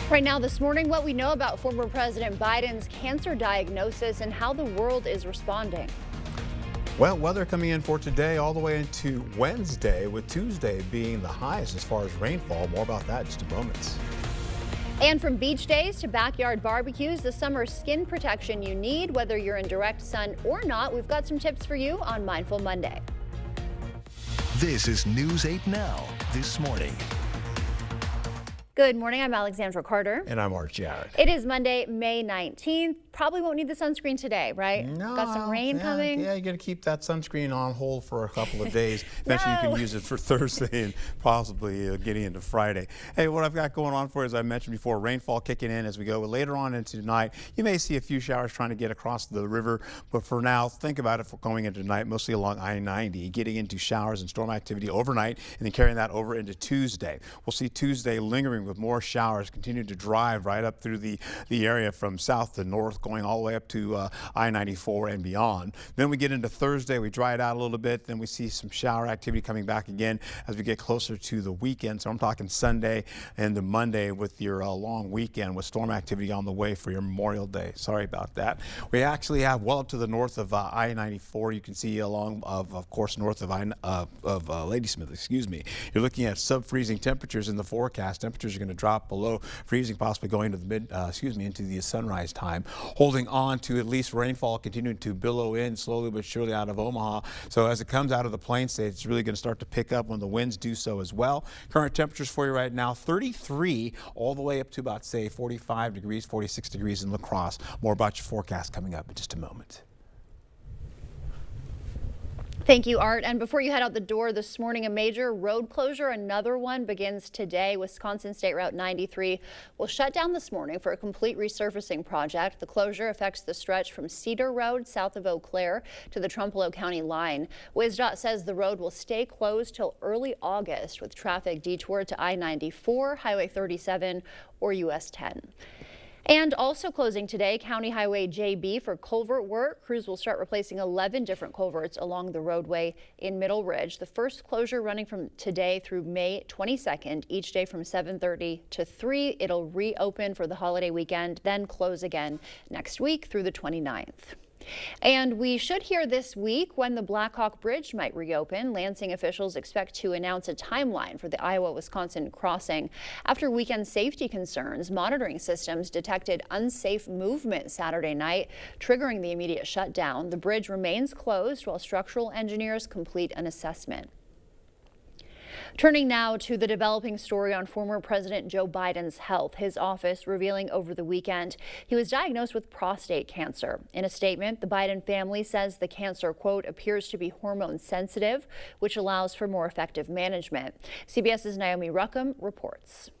Right now this morning, what we know about former President Biden's cancer diagnosis and how the world is responding. Well, weather coming in for today all the way into Wednesday, with Tuesday being the highest as far as rainfall. More about that in just a moment. And from beach days to backyard barbecues, the summer skin protection you need, whether you're in direct sun or not, we've got some tips for you on Mindful Monday. This is News 8 Now, this morning. Good morning, I'm Alexandra Carter. And I'm Art Jarrett. It is Monday, May 19th. Probably won't need the sunscreen today, right? No. Got some rain coming. Yeah, you got to keep that sunscreen on hold for a couple of days. Eventually you can use it for Thursday and possibly getting into Friday. Hey, what I've got going on for you, as I mentioned before, rainfall kicking in as we go later on into tonight. You may see a few showers trying to get across the river, but for now, think about it for going into tonight, mostly along I-90, getting into showers and storm activity overnight and then carrying that over into Tuesday. We'll see Tuesday lingering with more showers, continue to drive right up through the area from south to north, going all the way up to I-94 and beyond. Then we get into Thursday, we dry it out a little bit, then we see some shower activity coming back again as we get closer to the weekend. So I'm talking Sunday and the Monday with your long weekend with storm activity on the way for your Memorial Day. Sorry about that. We actually have well up to the north of I-94. You can see along of course north of Ladysmith, excuse me. You're looking at sub-freezing temperatures in the forecast. Temperatures are going to drop below freezing, possibly going to the into the sunrise time, holding on to at least rainfall continuing to billow in slowly but surely out of Omaha. So as it comes out of the plain states, it's really going to start to pick up when the winds do so as well. Current temperatures for you right now, 33 all the way up to about, say, 45 degrees, 46 degrees in La Crosse. More about your forecast coming up in just a moment. Thank you, Art. And before you head out the door this morning, a major road closure, another one, begins today. Wisconsin State Route 93 will shut down this morning for a complete resurfacing project. The closure affects the stretch from Cedar Road south of Eau Claire to the Trumpeneau County line. WisDOT says the road will stay closed till early August with traffic detoured to I-94, Highway 37, or US 10. And also closing today, County Highway JB for culvert work. Crews will start replacing 11 different culverts along the roadway in Middle Ridge. The first closure running from today through May 22nd, each day from 7:30 to 3. It'll reopen for the holiday weekend, then close again next week through the 29th. And we should hear this week when the Blackhawk Bridge might reopen. Lansing officials expect to announce a timeline for the Iowa-Wisconsin crossing. After weekend safety concerns, monitoring systems detected unsafe movement Saturday night, triggering the immediate shutdown. The bridge remains closed while structural engineers complete an assessment. Turning now to the developing story on former President Joe Biden's health. His office revealing over the weekend he was diagnosed with prostate cancer. In a statement, the Biden family says the cancer, quote, appears to be hormone sensitive, which allows for more effective management. CBS's Naomi Ruckham reports.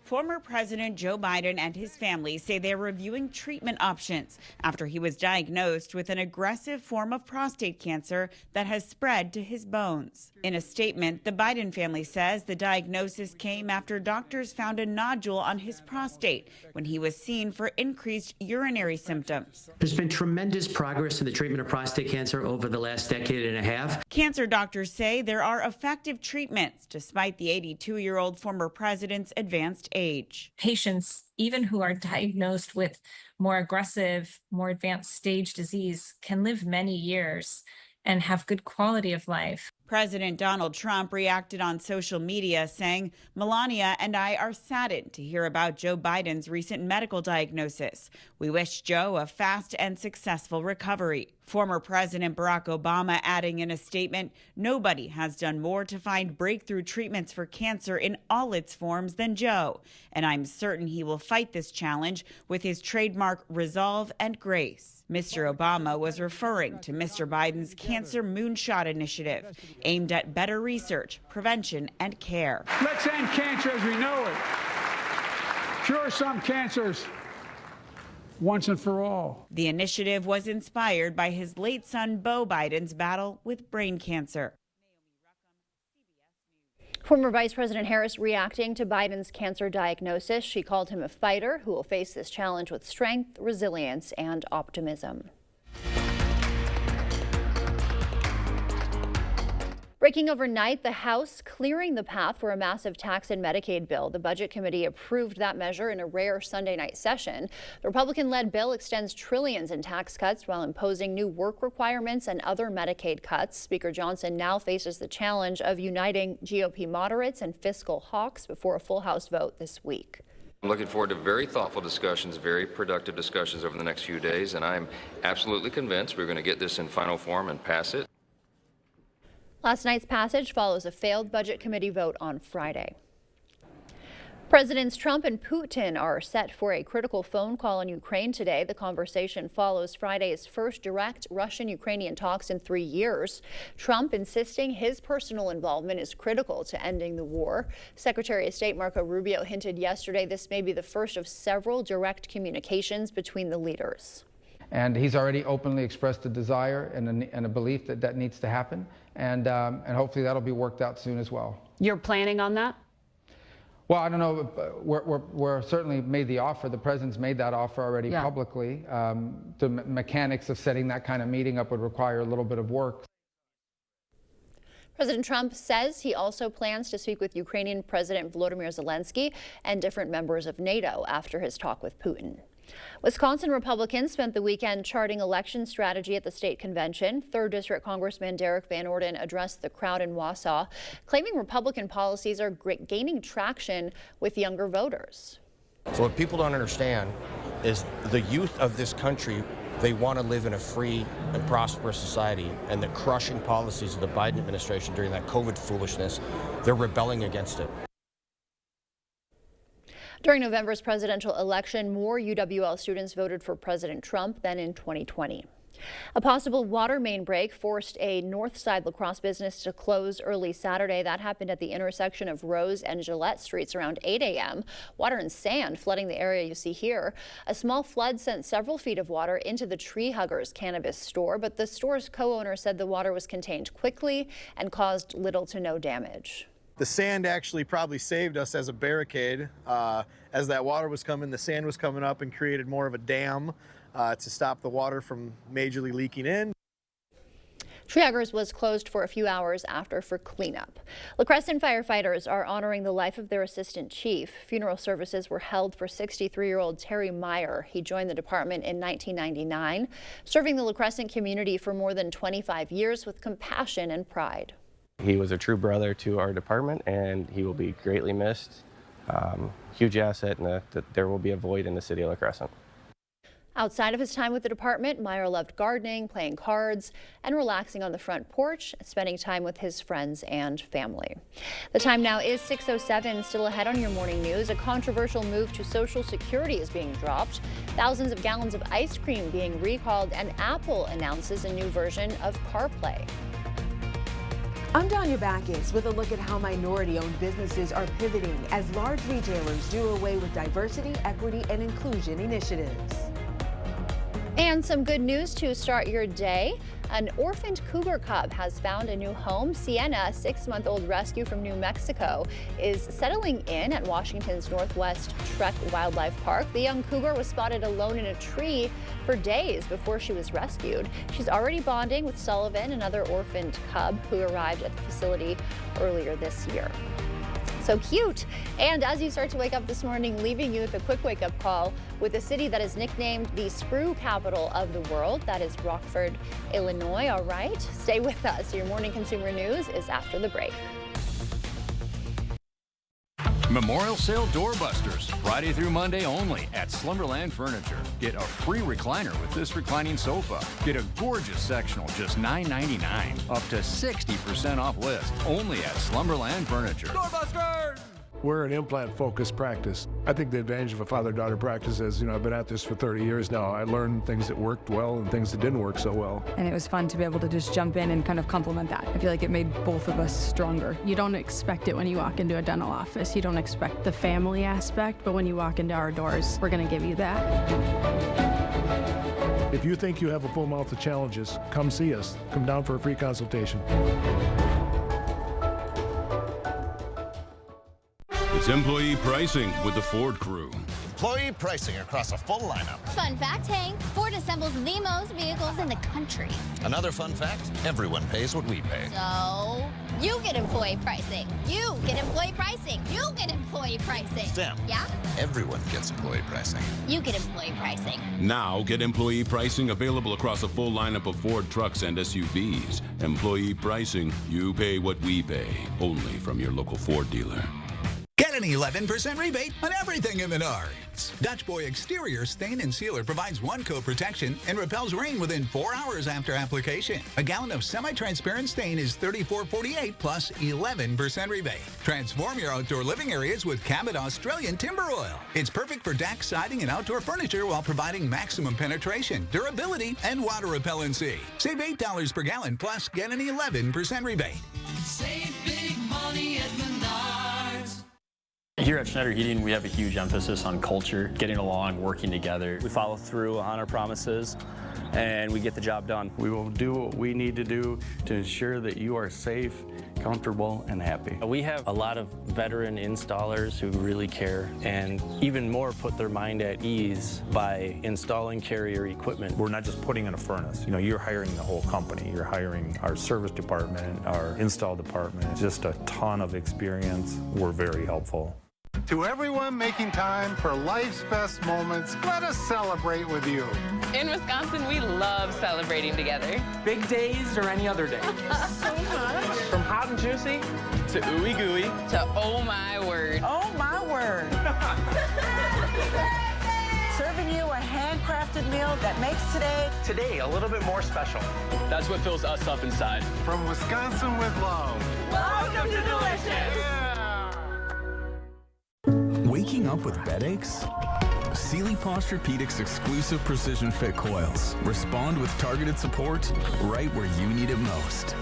Former President Joe Biden and his family say they're reviewing treatment options after he was diagnosed with an aggressive form of prostate cancer that has spread to his bones. In a statement, the Biden family says the diagnosis came after doctors found a nodule on his prostate when he was seen for increased urinary symptoms. There's been tremendous progress in the treatment of prostate cancer over the last decade and a half. Cancer doctors say there are effective treatments despite the 82-year-old former president's advanced age. Patients, even who are diagnosed with more aggressive, more advanced stage disease, can live many years and have good quality of life. President Donald Trump reacted on social media saying, "Melania and I are saddened to hear about Joe Biden's recent medical diagnosis. We wish Joe a fast and successful recovery." Former President Barack Obama adding in a statement, "Nobody has done more to find breakthrough treatments for cancer in all its forms than Joe, and I'm certain he will fight this challenge with his trademark resolve and grace." Mr. Obama was referring to Mr. Biden's Cancer Moonshot Initiative, aimed at better research, prevention, and care. Let's end cancer as we know it. Cure some cancers once and for all. The initiative was inspired by his late son Beau Biden's battle with brain cancer. Former Vice President Harris reacting to Biden's cancer diagnosis. She called him a fighter who will face this challenge with strength, resilience, and optimism. Breaking overnight, the House clearing the path for a massive tax and Medicaid bill. The Budget Committee approved that measure in a rare Sunday night session. The Republican-led bill extends trillions in tax cuts while imposing new work requirements and other Medicaid cuts. Speaker Johnson now faces the challenge of uniting GOP moderates and fiscal hawks before a full House vote this week. I'm looking forward to very thoughtful discussions, very productive discussions over the next few days, and I'm absolutely convinced we're going to get this in final form and pass it. Last night's passage follows a failed Budget Committee vote on Friday. Presidents Trump and Putin are set for a critical phone call in Ukraine today. The conversation follows Friday's first direct Russian-Ukrainian talks in 3 years. Trump insisting his personal involvement is critical to ending the war. Secretary of State Marco Rubio hinted yesterday this may be the first of several direct communications between the leaders. And he's already openly expressed a desire and a belief that that needs to happen. And hopefully that'll be worked out soon as well. You're planning on that? Well, I don't know. We're certainly made the offer. The president's made that offer already publicly. The mechanics of setting that kind of meeting up would require a little bit of work. President Trump says he also plans to speak with Ukrainian President Volodymyr Zelensky and different members of NATO after his talk with Putin. Wisconsin Republicans spent the weekend charting election strategy at the state convention. 3rd District Congressman Derek Van Orden addressed the crowd in Wausau, claiming Republican policies are gaining traction with younger voters. So what people don't understand is the youth of this country, they want to live in a free and prosperous society, and the crushing policies of the Biden administration during that COVID foolishness, they're rebelling against it. During November's presidential election, more UWL students voted for President Trump than in 2020. A possible water main break forced a North Side La Crosse business to close early Saturday. That happened at the intersection of Rose and Gillette Streets around 8 a.m. Water and sand flooding the area you see here. A small flood sent several feet of water into the Tree Huggers cannabis store, but the store's co-owner said the water was contained quickly and caused little to no damage. The sand actually probably saved us as a barricade. As that water was coming, the sand was coming up and created more of a dam to stop the water from majorly leaking in. Tree Huggers was closed for a few hours after for cleanup. La Crescent firefighters are honoring the life of their assistant chief. Funeral services were held for 63-year-old Terry Meyer. He joined the department in 1999, serving the La Crescent community for more than 25 years with compassion and pride. He was a true brother to our department, and he will be greatly missed. Huge asset, and there will be a void in the city of La Crescent. Outside of his time with the department, Meyer loved gardening, playing cards, and relaxing on the front porch, spending time with his friends and family. The time now is 6:07. Still ahead on your morning news, a controversial move to Social Security is being dropped, thousands of gallons of ice cream being recalled, and Apple announces a new version of CarPlay. I'm Danya Backus with a look at how minority-owned businesses are pivoting as large retailers do away with diversity, equity, and inclusion initiatives. And some good news to start your day. An orphaned cougar cub has found a new home. Sienna, a 6-month-old rescue from New Mexico, is settling in at Washington's Northwest Trek Wildlife Park. The young cougar was spotted alone in a tree for days before she was rescued. She's already bonding with Sullivan, another orphaned cub who arrived at the facility earlier this year. So cute. And as you start to wake up this morning, leaving you with a quick wake-up call with a city that is nicknamed the sprue capital of the world. That is Rockford, Illinois. All right, stay with us. Your morning consumer news is after the break. Memorial Sale Doorbusters, Friday through Monday only at Slumberland Furniture. Get a free recliner with this reclining sofa. Get a gorgeous sectional, just $9.99. Up to 60% off list, only at Slumberland Furniture. Doorbusters! We're an implant-focused practice. I think the advantage of a father-daughter practice is, I've been at this for 30 years now. I learned things that worked well and things that didn't work so well. And it was fun to be able to just jump in and kind of complement that. I feel like it made both of us stronger. You don't expect it when you walk into a dental office. You don't expect the family aspect, but when you walk into our doors, we're going to give you that. If you think you have a full mouth of challenges, come see us. Come down for a free consultation. It's employee pricing with the Ford crew. Employee pricing across a full lineup. Fun fact, Hank, Ford assembles the most vehicles in the country. Another fun fact, everyone pays what we pay. So, You get employee pricing. You get employee pricing. You get employee pricing. Sam. Yeah? Everyone gets employee pricing. You get employee pricing. Now get employee pricing available across a full lineup of Ford trucks and SUVs. Employee pricing, you pay what we pay, only from your local Ford dealer. Get an 11% rebate on everything in Menards. Dutch Boy Exterior Stain and Sealer provides one coat protection and repels rain within 4 hours after application. A gallon of semi-transparent stain is $34.48 plus 11% rebate. Transform your outdoor living areas with Cabot Australian Timber Oil. It's perfect for deck, siding, and outdoor furniture while providing maximum penetration, durability, and water repellency. Save $8 per gallon plus get an 11% rebate. Save big money at Menards. Here at Schneider Heating, we have a huge emphasis on culture, getting along, working together. We follow through on our promises, and we get the job done. We will do what we need to do to ensure that you are safe, comfortable, and happy. We have a lot of veteran installers who really care, and even more put their mind at ease by installing Carrier equipment. We're not just putting in a furnace. You know, you're hiring the whole company. You're hiring our service department, our install department. Just a ton of experience. We're very helpful. To everyone making time for life's best moments, let us celebrate with you. In Wisconsin, we love celebrating together. Big days or any other day. So much. From hot and juicy to ooey gooey to oh my word. Oh my word. Serving you a handcrafted meal that makes today a little bit more special. That's what fills us up inside. From Wisconsin with love. Welcome to Delicious. Yeah. Waking up with bed aches? Sealy Posturepedics exclusive precision fit coils respond with targeted support right where you need it most.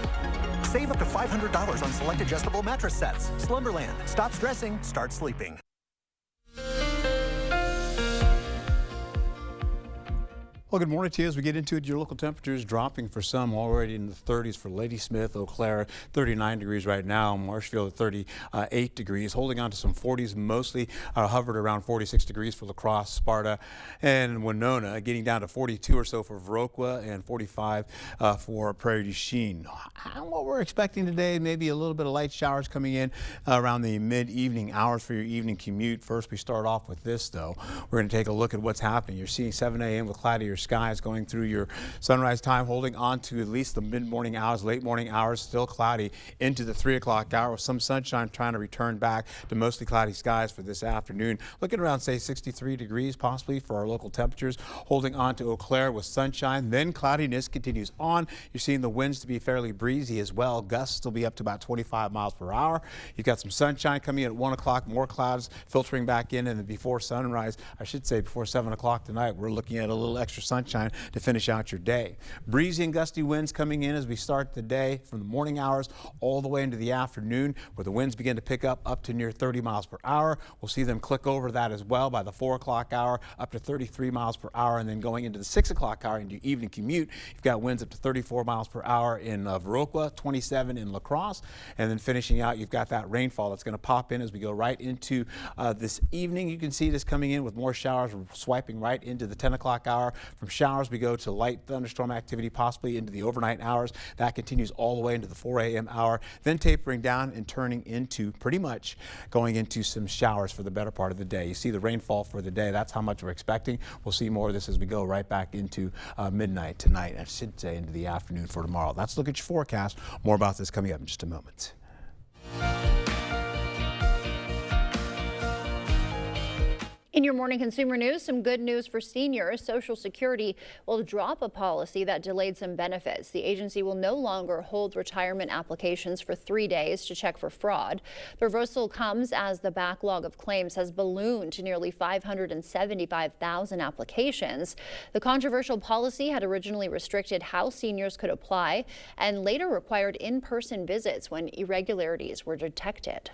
Save up to $500 on select adjustable mattress sets. Slumberland. Stop stressing, start sleeping. Well, good morning to you as we get into it. Your local temperatures dropping for some, already in the 30s for Ladysmith, Eau Claire, 39 degrees right now. Marshfield at 38 degrees, holding on to some 40s, mostly hovered around 46 degrees for La Crosse, Sparta, and Winona, getting down to 42 or so for Viroqua and 45 for Prairie du Chien. What we're expecting today, maybe a little bit of light showers coming in around the mid-evening hours for your evening commute. First, we start off with this, though. We're going to take a look at what's happening. You're seeing 7 a.m. with cloudier skies going through your sunrise time, holding on to at least the mid-morning hours, late morning hours, still cloudy into the 3 o'clock hour with some sunshine trying to return back to mostly cloudy skies for this afternoon. Looking around, say, 63 degrees possibly for our local temperatures, holding on to Eau Claire with sunshine. Then cloudiness continues on. You're seeing the winds to be fairly breezy as well. Gusts will be up to about 25 miles per hour. You've got some sunshine coming in at 1 o'clock, more clouds filtering back in, and then before sunrise, I should say before 7 o'clock tonight, we're looking at a little extra sunshine to finish out your day. Breezy and gusty winds coming in as we start the day from the morning hours all the way into the afternoon, where the winds begin to pick up to near 30 miles per hour. We'll see them click over that as well by the 4 o'clock hour, up to 33 miles per hour, and then going into the 6 o'clock hour into your evening commute, you've got winds up to 34 miles per hour in Viroqua, 27 in La Crosse, and then finishing out, you've got that rainfall that's going to pop in as we go right into this evening. You can see this coming in with more showers swiping right into the 10 o'clock hour. From showers, we go to light thunderstorm activity possibly into the overnight hours. That continues all the way into the 4 a.m. hour, then tapering down and turning into pretty much going into some showers for the better part of the day. You see the rainfall for the day. That's how much we're expecting. We'll see more of this as we go right back into midnight tonight. I should say into the afternoon for tomorrow. Let's look at your forecast. More about this coming up in just a moment. In your morning consumer news, some good news for seniors. Social Security will drop a policy that delayed some benefits. The agency will no longer hold retirement applications for 3 days to check for fraud. The reversal comes as the backlog of claims has ballooned to nearly 575,000 applications. The controversial policy had originally restricted how seniors could apply and later required in-person visits when irregularities were detected.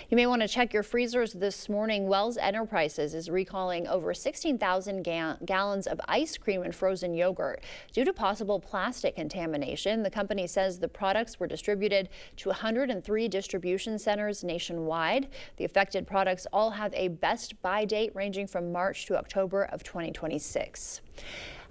You may want to check your freezers this morning. Wells Enterprises is recalling over 16,000 gallons of ice cream and frozen yogurt due to possible plastic contamination. The company says the products were distributed to 103 distribution centers nationwide. The affected products all have a best buy date ranging from March to October of 2026.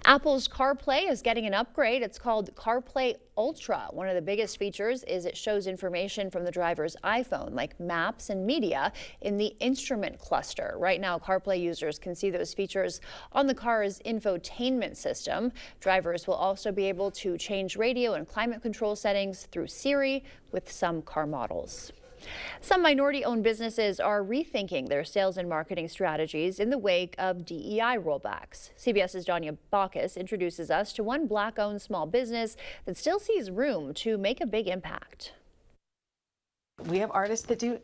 Apple's CarPlay is getting an upgrade. It's called CarPlay Ultra. One of the biggest features is it shows information from the driver's iPhone, like maps and media, in the instrument cluster. Right now, CarPlay users can see those features on the car's infotainment system. Drivers will also be able to change radio and climate control settings through Siri with some car models. Some minority-owned businesses are rethinking their sales and marketing strategies in the wake of DEI rollbacks. CBS's Janya Bacchus introduces us to one Black-owned small business that still sees room to make a big impact. We have artists that do,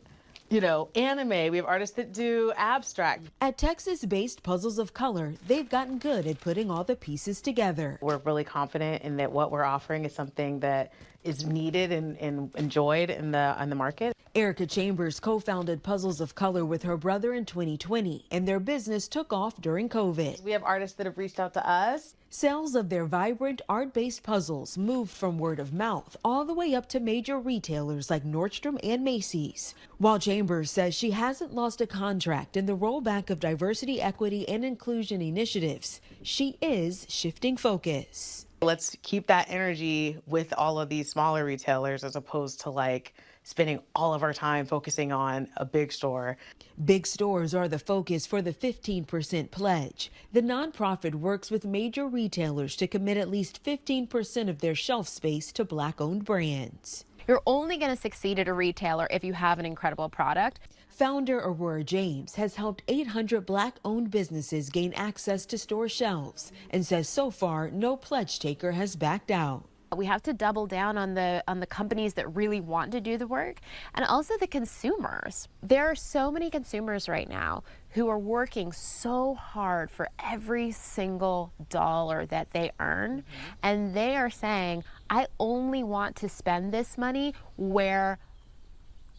anime. We have artists that do abstract. At Texas-based Puzzles of Color, they've gotten good at putting all the pieces together. We're really confident in that what we're offering is something that is needed and enjoyed in the market. Erica Chambers co-founded Puzzles of Color with her brother in 2020, and their business took off during COVID. We have artists that have reached out to us. Sales of their vibrant art-based puzzles moved from word of mouth all the way up to major retailers like Nordstrom and Macy's. While Chambers says she hasn't lost a contract in the rollback of diversity, equity, and inclusion initiatives, she is shifting focus. Let's keep that energy with all of these smaller retailers as opposed to spending all of our time focusing on a big store. Big stores are the focus for the 15% pledge. The nonprofit works with major retailers to commit at least 15% of their shelf space to Black-owned brands. You're only going to succeed at a retailer if you have an incredible product. Founder Aurora James has helped 800 Black-owned businesses gain access to store shelves and says so far no pledge taker has backed out. We have to double down on the companies that really want to do the work, and also the consumers. There are so many consumers right now who are working so hard for every single dollar that they earn, and they are saying, I only want to spend this money where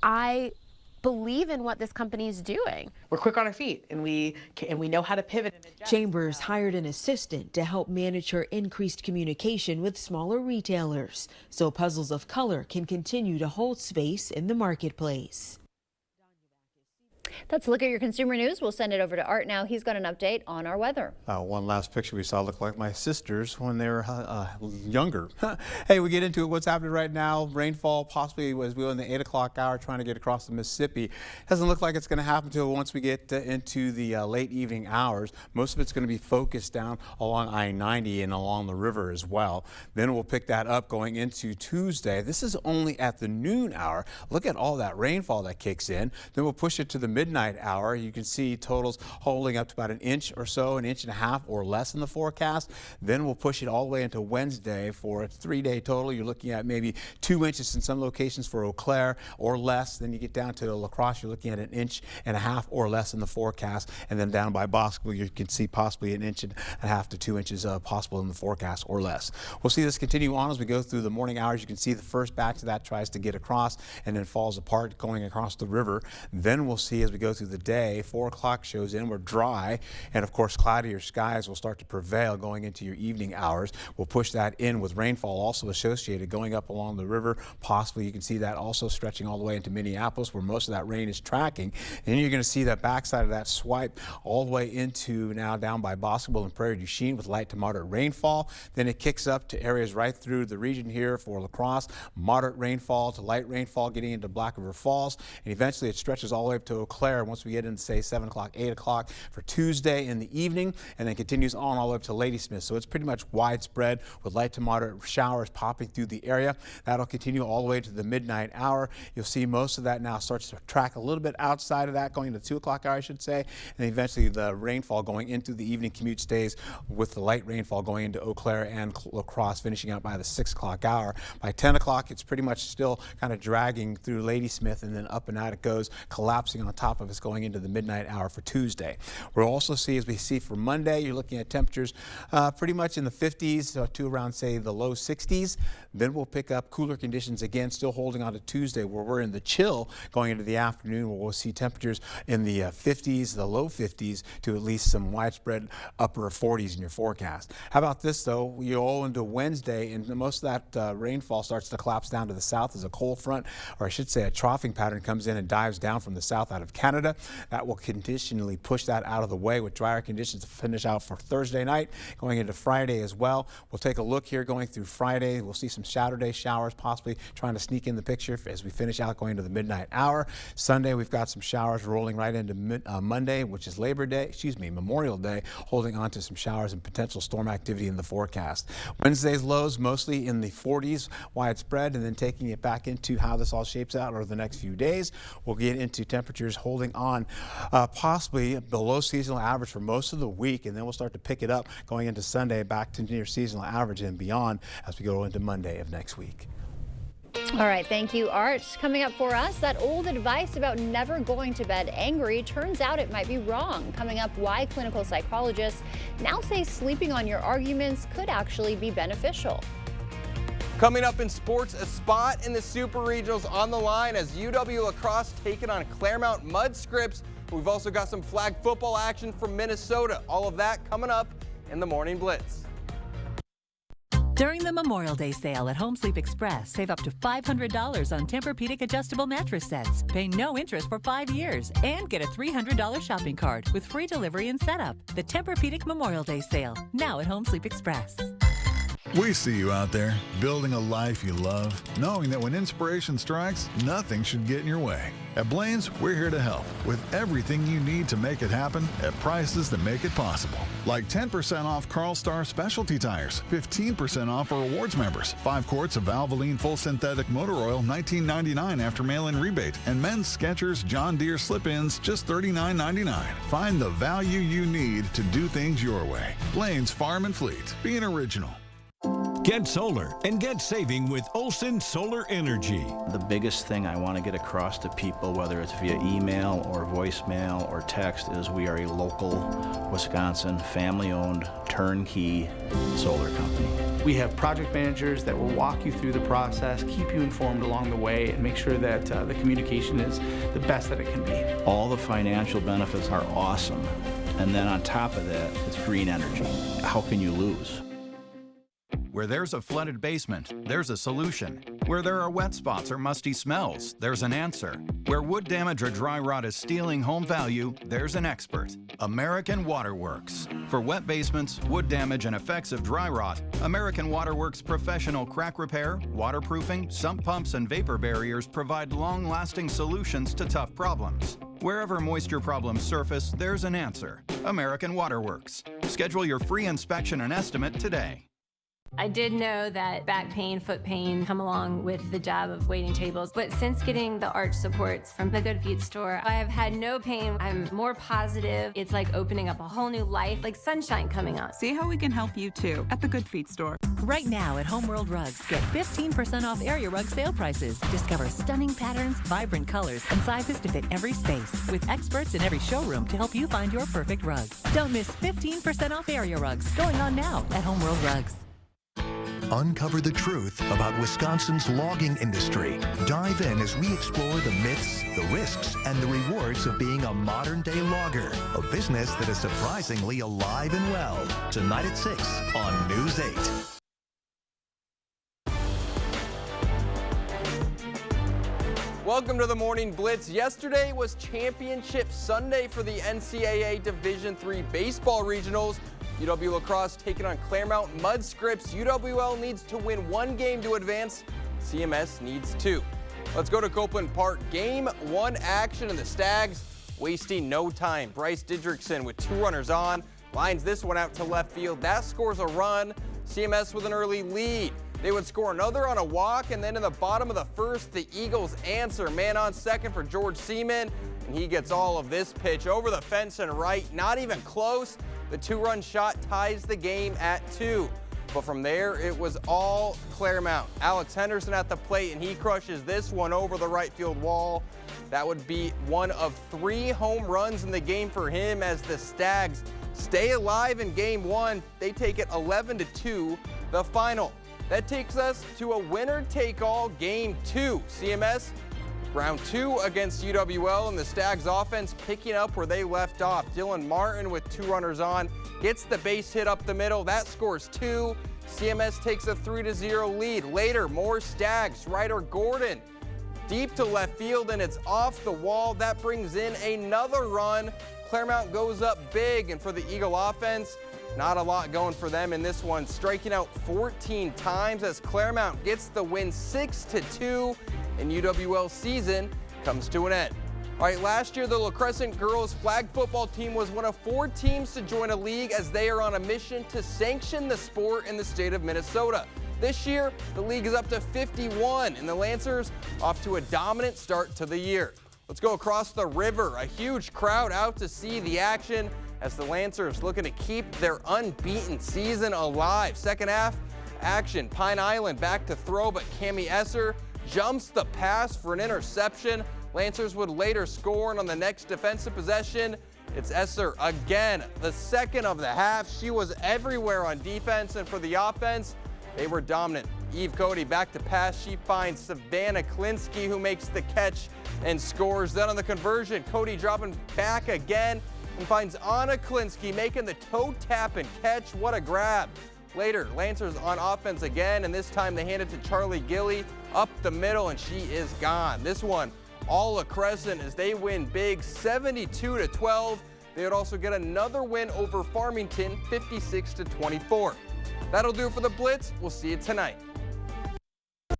I believe in what this company is doing. We're quick on our feet, and we know how to pivot and adjust. Chambers hired an assistant to help manage her increased communication with smaller retailers, so Puzzles of Color can continue to hold space in the marketplace. That's a look at your consumer news. We'll send it over to Art now. He's got an update on our weather. One last picture we saw looked like my sisters when they were younger. Hey, we get into what's happening right now. Rainfall possibly as we were in the 8 o'clock hour trying to get across the Mississippi. Doesn't look like it's going to happen until once we get into the late evening hours. Most of it's going to be focused down along I-90 and along the river as well. Then we'll pick that up going into Tuesday. This is only at the noon hour. Look at all that rainfall that kicks in. Then we'll push it to the midnight hour. You can see totals holding up to about an inch or so, an inch and a half or less in the forecast. Then we'll push it all the way into Wednesday for a 3-day total. You're looking at maybe 2 inches in some locations for Eau Claire or less. Then you get down to La Crosse, you're looking at an inch and a half or less in the forecast. And then down by Bosqueville, you can see possibly an inch and a half to 2 inches possible in the forecast or less. We'll see this continue on as we go through the morning hours. You can see the first batch of that tries to get across and then falls apart going across the river. Then we'll see as we go through the day, 4 o'clock shows in, we're dry, and of course cloudier skies will start to prevail going into your evening hours. We'll push that in with rainfall also associated going up along the river. Possibly you can see that also stretching all the way into Minneapolis where most of that rain is tracking. And you're going to see that backside of that swipe all the way into now down by Bosqueville and Prairie du Chien with light to moderate rainfall. Then it kicks up to areas right through the region here for La Crosse, moderate rainfall to light rainfall getting into Black River Falls, and eventually it stretches all the way up to Eau Claire once we get into say 7 o'clock, 8 o'clock for Tuesday in the evening, and then continues on all the way up to Ladysmith. So it's pretty much widespread with light to moderate showers popping through the area. That'll continue all the way to the midnight hour. You'll see most of that now starts to track a little bit outside of that going into 2 o'clock hour, I should say, and eventually the rainfall going into the evening commute stays with the light rainfall going into Eau Claire and La Crosse finishing out by the 6 o'clock hour. By 10 o'clock, it's pretty much still kind of dragging through Ladysmith, and then up and out it goes, collapsing on top of us going into the midnight hour for Tuesday. We'll also see, as we see for Monday, you're looking at temperatures pretty much in the 50s to around, say, the low 60s. Then we'll pick up cooler conditions again, still holding on to Tuesday, where we're in the chill going into the afternoon, where we'll see temperatures in the 50s, the low 50s, to at least some widespread upper 40s in your forecast. How about this, though? You all into Wednesday, and most of that rainfall starts to collapse down to the south as a cold front, or I should say a troughing pattern comes in and dives down from the south out of Canada. That will conditionally push that out of the way with drier conditions to finish out for Thursday night, going into Friday as well. We'll take a look here going through Friday. We'll see some Saturday showers possibly trying to sneak in the picture as we finish out going to the midnight hour. Sunday, we've got some showers rolling right into Monday, which is Memorial Day, holding on to some showers and potential storm activity in the forecast. Wednesday's lows mostly in the 40s widespread, and then taking it back into how this all shapes out over the next few days. We'll get into temperatures holding on possibly below seasonal average for most of the week, and then we'll start to pick it up going into Sunday back to near seasonal average and beyond as we go into Monday of next week. All right, thank you, Art. Coming up for us, that old advice about never going to bed angry turns out it might be wrong. Coming up, why clinical psychologists now say sleeping on your arguments could actually be beneficial. Coming up in sports, a spot in the Super Regionals on the line as UW La Crosse taking on Claremont Mud Scripts. We've also got some flag football action from Minnesota. All of that coming up in the Morning Blitz. During the Memorial Day sale at Home Sleep Express, save up to $500 on Tempur-Pedic adjustable mattress sets. Pay no interest for 5 years and get a $300 shopping cart with free delivery and setup. The Tempur-Pedic Memorial Day sale, now at Home Sleep Express. We see you out there, building a life you love, knowing that when inspiration strikes, nothing should get in your way. At Blaine's, we're here to help with everything you need to make it happen at prices that make it possible. Like 10% off Carl Star specialty tires, 15% off for rewards members, 5 quarts of Valvoline full synthetic motor oil, $19.99 after mail-in rebate, and men's Skechers John Deere slip-ins, just $39.99. Find the value you need to do things your way. Blaine's Farm and Fleet, being original. Get solar and get saving with Olson Solar Energy. The biggest thing I want to get across to people, whether it's via email or voicemail or text, is we are a local Wisconsin family-owned turnkey solar company. We have project managers that will walk you through the process, keep you informed along the way, and make sure that the communication is the best that it can be. All the financial benefits are awesome. And then on top of that, it's green energy. How can you lose? Where there's a flooded basement, there's a solution. Where there are wet spots or musty smells, there's an answer. Where wood damage or dry rot is stealing home value, there's an expert. American Waterworks. For wet basements, wood damage, and effects of dry rot, American Waterworks professional crack repair, waterproofing, sump pumps, and vapor barriers provide long-lasting solutions to tough problems. Wherever moisture problems surface, there's an answer. American Waterworks. Schedule your free inspection and estimate today. I did know that back pain, foot pain come along with the job of waiting tables, but since getting the arch supports from the Good Feet store, I have had no pain. I'm more positive. It's like opening up a whole new life, like sunshine coming on. See how we can help you too at the Good Feet store. Right now at Homeworld Rugs, get 15% off area rug sale prices. Discover stunning patterns, vibrant colors, and sizes to fit every space, with experts in every showroom to help you find your perfect rug. Don't miss 15% off area rugs going on now at Homeworld Rugs. Uncover the truth about Wisconsin's logging industry. Dive in as we explore the myths, the risks, and the rewards of being a modern-day logger, a business that is surprisingly alive and well. Tonight at 6 on News 8. Welcome to the Morning Blitz. Yesterday was Championship Sunday for the NCAA Division III Baseball Regionals. UW La Crosse taking on Claremont Mud Scripts. UWL needs to win 1 game to advance. CMS needs 2. Let's go to Copeland Park. Game 1 action, and the Stags wasting no time. Bryce Didrikson with 2 runners on. Lines this one out to left field. That scores a run. CMS with an early lead. They would score another on a walk, and then in the bottom of the first, the Eagles answer. Man on second for George Seaman, and he gets all of this pitch over the fence and right. Not even close. The 2-run shot ties the game at 2. But from there, it was all Claremont. Alex Henderson at the plate, and he crushes this one over the right field wall. That would be one of 3 home runs in the game for him as the Stags stay alive in Game 1. They take it 11-2, the final. That takes us to a winner-take-all Game 2. CMS round 2 against UWL, and the Stags offense picking up where they left off. Dylan Martin with 2 runners on gets the base hit up the middle. That scores 2. CMS takes a 3-0 lead. Later, more Stags. Ryder Gordon deep to left field, and it's off the wall. That brings in another run. Claremont goes up big, and for the Eagle offense, not a lot going for them in this one, striking out 14 times as Claremont gets the win 6-2, and UWL's season comes to an end. All right, last year the La Crescent girls flag football team was one of 4 teams to join a league as they are on a mission to sanction the sport in the state of Minnesota. This year, the league is up to 51, and the Lancers off to a dominant start to the year. Let's go across the river. A huge crowd out to see the action as the Lancers looking to keep their unbeaten season alive. Second half action, Pine Island back to throw, but Cammie Esser jumps the pass for an interception. Lancers would later score, and on the next defensive possession, it's Esser again, the second of the half. She was everywhere on defense, and for the offense, they were dominant. Eve Cody back to pass. She finds Savannah Klinsky, who makes the catch and scores. Then on the conversion, Cody dropping back again and finds Anna Klinsky making the toe tap and catch. What a grab. Later, Lancers on offense again, and this time they hand it to Charlie Gilly up the middle, and she is gone. This one, all La Crescent as they win big, 72-12. They would also get another win over Farmington, 56-24. That'll do it for the Blitz. We'll see you tonight.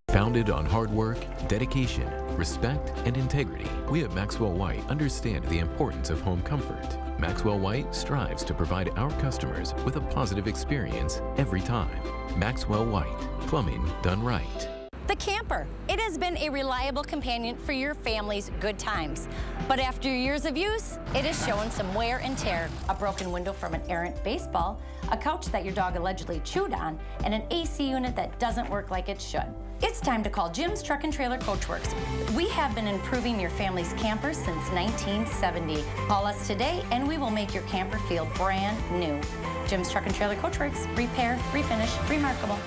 Founded on hard work, dedication, respect, and integrity, we at Maxwell White understand the importance of home comfort. Maxwell White strives to provide our customers with a positive experience every time. Maxwell White, plumbing done right. The camper. It has been a reliable companion for your family's good times. But after years of use, it is showing some wear and tear. A broken window from an errant baseball, a couch that your dog allegedly chewed on, and an AC unit that doesn't work like it should. It's time to call Jim's Truck and Trailer Coachworks. We have been improving your family's camper since 1970. Call us today and we will make your camper feel brand new. Jim's Truck and Trailer Coachworks. Repair, refinish, remarkable.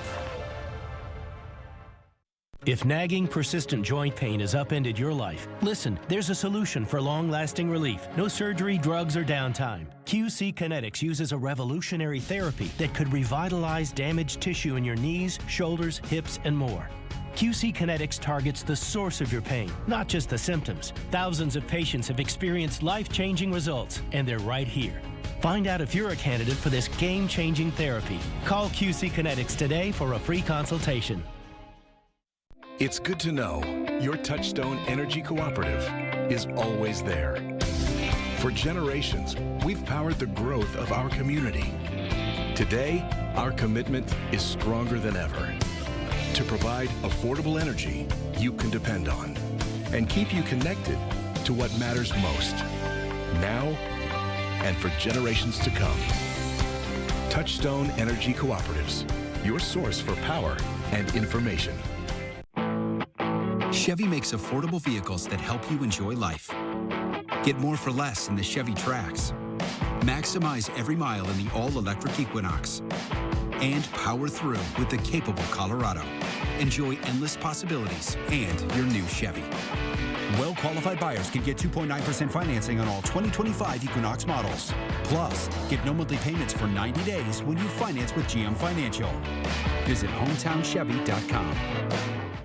If nagging, persistent joint pain has upended your life, listen, there's a solution for long-lasting relief. No surgery, drugs, or downtime. QC Kinetics uses a revolutionary therapy that could revitalize damaged tissue in your knees, shoulders, hips, and more. QC Kinetics targets the source of your pain, not just the symptoms. Thousands of patients have experienced life-changing results, and they're right here. Find out if you're a candidate for this game-changing therapy. Call QC Kinetics today for a free consultation. It's good to know your Touchstone Energy Cooperative is always there. For generations, we've powered the growth of our community. Today, our commitment is stronger than ever to provide affordable energy you can depend on and keep you connected to what matters most, now and for generations to come. Touchstone Energy Cooperatives, your source for power and information. Chevy makes affordable vehicles that help you enjoy life. Get more for less in the Chevy Trax. Maximize every mile in the all-electric Equinox. And power through with the capable Colorado. Enjoy endless possibilities and your new Chevy. Well-qualified buyers can get 2.9% financing on all 2025 Equinox models. Plus, get no monthly payments for 90 days when you finance with GM Financial. Visit HometownChevy.com.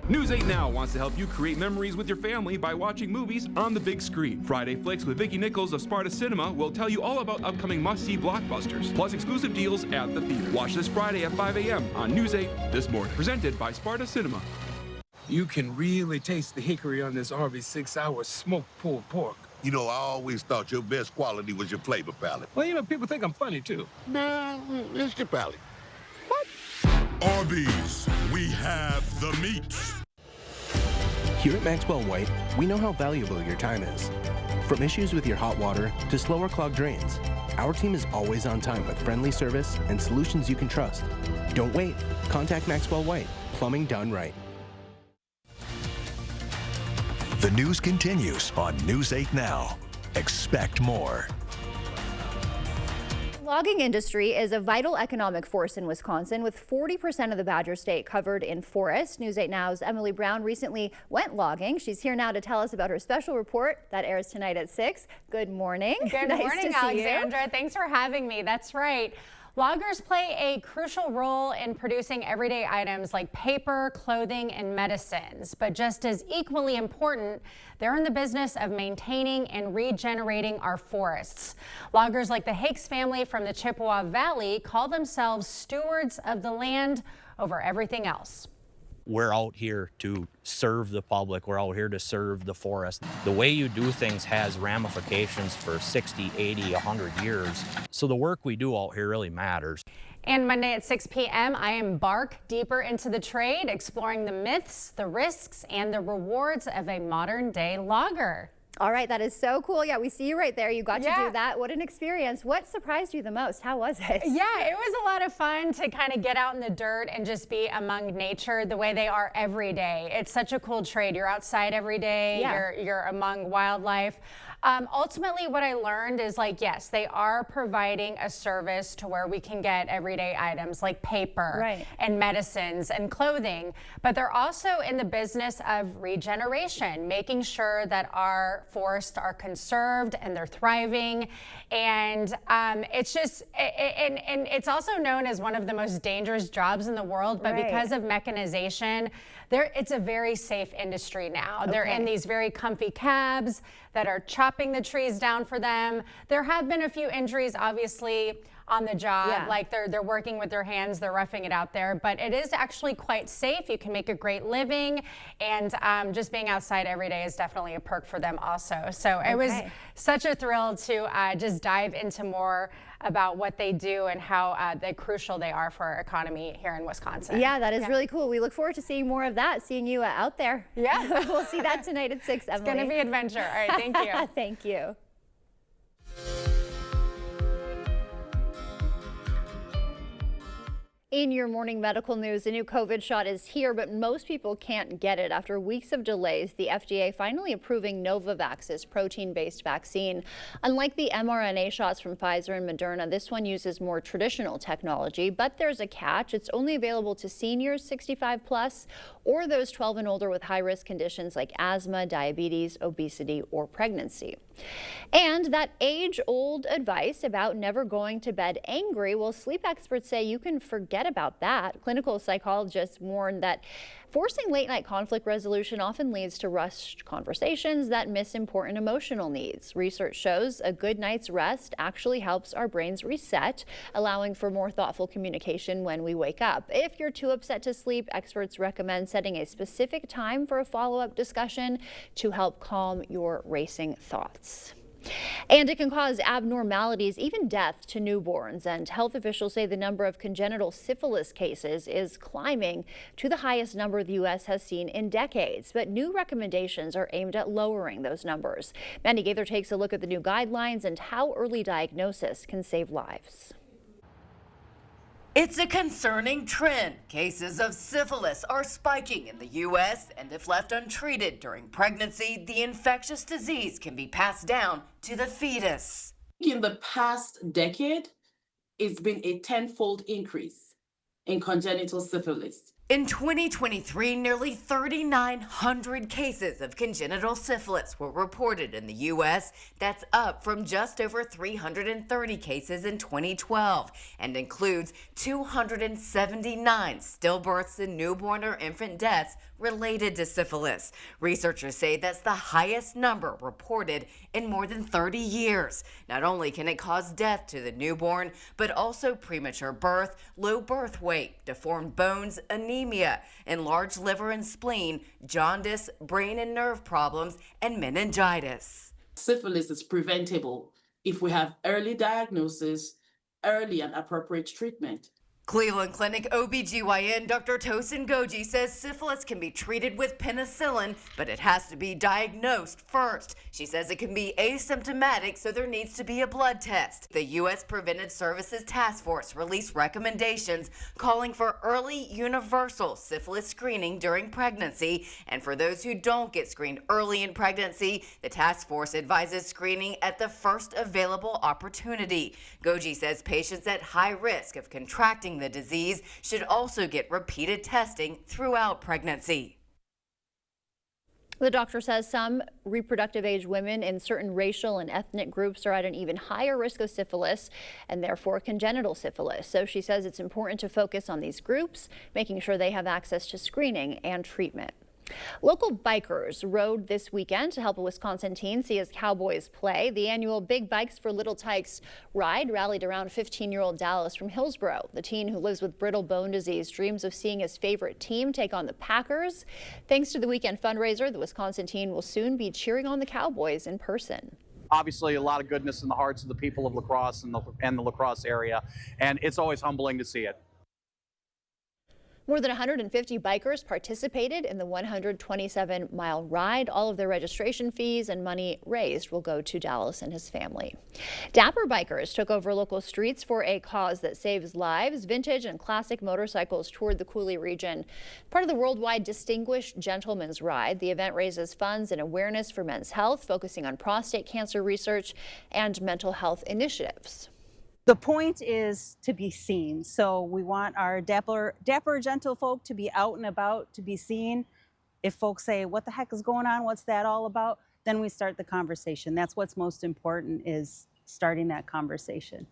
News 8 Now wants to help you create memories with your family by watching movies on the big screen. Friday Flicks with Vicki Nichols of Sparta Cinema will tell you all about upcoming must-see blockbusters, plus exclusive deals at the theater. Watch this Friday at 5 a.m. on News 8 This Morning, presented by Sparta Cinema. You can really taste the hickory on this Arby's 6-hour smoked pulled pork. You know, I always thought your best quality was your flavor palette. Well, you know, people think I'm funny, too. Nah, it's your palate. Arby's, we have the meat. Here at Maxwell White, we know how valuable your time is. From issues with your hot water to slower clogged drains, our team is always on time with friendly service and solutions you can trust. Don't wait. Contact Maxwell White, plumbing done right. The news continues on News 8 Now. Expect more. The logging industry is a vital economic force in Wisconsin, with 40% of the Badger State covered in forest. News 8 Now's Emily Brown recently went logging. She's here now to tell us about her special report that airs tonight at 6. Good morning. Good morning, Alexandra. Thanks for having me. That's right. Loggers play a crucial role in producing everyday items like paper, clothing, and medicines. But just as equally important, they're in the business of maintaining and regenerating our forests. Loggers like the Hakes family from the Chippewa Valley call themselves stewards of the land over everything else. We're out here to serve the public. We're out here to serve the forest. The way you do things has ramifications for 60, 80, 100 years. So the work we do out here really matters. And Monday at 6 p.m., I embark deeper into the trade, exploring the myths, the risks, and the rewards of a modern-day logger. All right, that is so cool. Yeah, we see you right there. You got to do that. What an experience. What surprised you the most? How was it? Yeah, it was a lot of fun to kind of get out in the dirt and just be among nature the way they are every day. It's such a cool trade. You're outside every day. Yeah. You're among wildlife. Ultimately, what I learned is, like, yes, they are providing a service to where we can get everyday items like paper and medicines and clothing, but they're also in the business of regeneration, making sure that our forests are conserved and they're thriving. And it's just, and it's also known as one of the most dangerous jobs in the world, but because of mechanization, it's a very safe industry now. They're in these very comfy cabs that are chopping the trees down for them. There have been a few injuries, obviously, on the job. Like they're working with their hands, they're roughing it out there, but it is actually quite safe. You can make a great living, and just being outside every day is definitely a perk for them also. So it was such a thrill to just dive into more about what they do and how crucial they are for our economy here in Wisconsin. Yeah, that is really cool. We look forward to seeing more of that, seeing you out there. Yeah. We'll see that tonight at 6, Emily. It's going to be adventure. All right, thank you. Thank you. In your morning medical news, a new COVID shot is here, but most people can't get it. After weeks of delays, the FDA finally approving Novavax's protein-based vaccine. Unlike the mRNA shots from Pfizer and Moderna, this one uses more traditional technology, but there's a catch. It's only available to seniors 65 plus or those 12 and older with high-risk conditions like asthma, diabetes, obesity, or pregnancy. And that age-old advice about never going to bed angry, well, sleep experts say you can forget about that. Clinical psychologists warn that forcing late-night conflict resolution often leads to rushed conversations that miss important emotional needs. Research shows a good night's rest actually helps our brains reset, allowing for more thoughtful communication when we wake up. If you're too upset to sleep, experts recommend setting a specific time for a follow-up discussion to help calm your racing thoughts. And it can cause abnormalities, even death, to newborns. And health officials say the number of congenital syphilis cases is climbing to the highest number the U.S. has seen in decades. But new recommendations are aimed at lowering those numbers. Mandy Gaither takes a look at the new guidelines and how early diagnosis can save lives. It's a concerning trend. Cases of syphilis are spiking in the U.S., and if left untreated during pregnancy, the infectious disease can be passed down to the fetus. In the past decade, it's been a tenfold increase in congenital syphilis. In 2023, nearly 3,900 cases of congenital syphilis were reported in the U.S. That's up from just over 330 cases in 2012 and includes 279 stillbirths and newborn or infant deaths related to syphilis. Researchers say that's the highest number reported in more than 30 years. Not only can it cause death to the newborn, but also premature birth, low birth weight, deformed bones, anemia, enlarged liver and spleen, jaundice, brain and nerve problems, and meningitis. Syphilis is preventable if we have early diagnosis, early and appropriate treatment. Cleveland Clinic OBGYN Dr. Tosin Goji says syphilis can be treated with penicillin, but it has to be diagnosed first. She says it can be asymptomatic, so there needs to be a blood test. The U.S. Preventive Services Task Force released recommendations calling for early universal syphilis screening during pregnancy. And for those who don't get screened early in pregnancy, the task force advises screening at the first available opportunity. Goji says patients at high risk of contracting the disease should also get repeated testing throughout pregnancy. The doctor says some reproductive age women in certain racial and ethnic groups are at an even higher risk of syphilis and therefore congenital syphilis. So she says it's important to focus on these groups, making sure they have access to screening and treatment. Local bikers rode this weekend to help a Wisconsin teen see his Cowboys play. The annual Big Bikes for Little Tykes ride rallied around 15-year-old Dallas from Hillsboro. The teen, who lives with brittle bone disease, dreams of seeing his favorite team take on the Packers. Thanks to the weekend fundraiser, the Wisconsin teen will soon be cheering on the Cowboys in person. Obviously, a lot of goodness in the hearts of the people of La Crosse and the La Crosse area, and it's always humbling to see it. More than 150 bikers participated in the 127-mile ride. All of their registration fees and money raised will go to Dallas and his family. Dapper bikers took over local streets for a cause that saves lives. Vintage and classic motorcycles toured the Coulee region. Part of the worldwide Distinguished Gentleman's Ride, the event raises funds and awareness for men's health, focusing on prostate cancer research and mental health initiatives. The point is to be seen. So we want our dapper gentle folk to be out and about, to be seen. If folks say, what the heck is going on? What's that all about? Then we start the conversation. That's what's most important, is starting that conversation.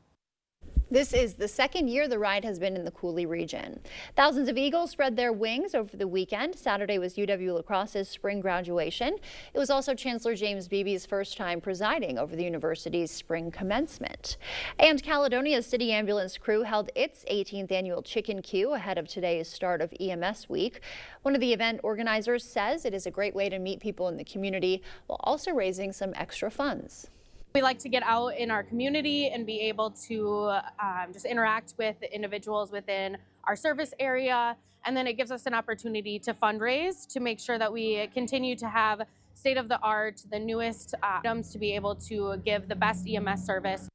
This is the second year the ride has been in the Coulee region. Thousands of Eagles spread their wings over the weekend. Saturday was UW-La Crosse's spring graduation. It was also Chancellor James Beebe's first time presiding over the university's spring commencement. And Caledonia's city ambulance crew held its 18th annual Chicken Queue ahead of today's start of EMS week. One of the event organizers says it is a great way to meet people in the community while also raising some extra funds. We like to get out in our community and be able to just interact with the individuals within our service area. And then it gives us an opportunity to fundraise to make sure that we continue to have state-of-the-art, the newest items to be able to give the best EMS service.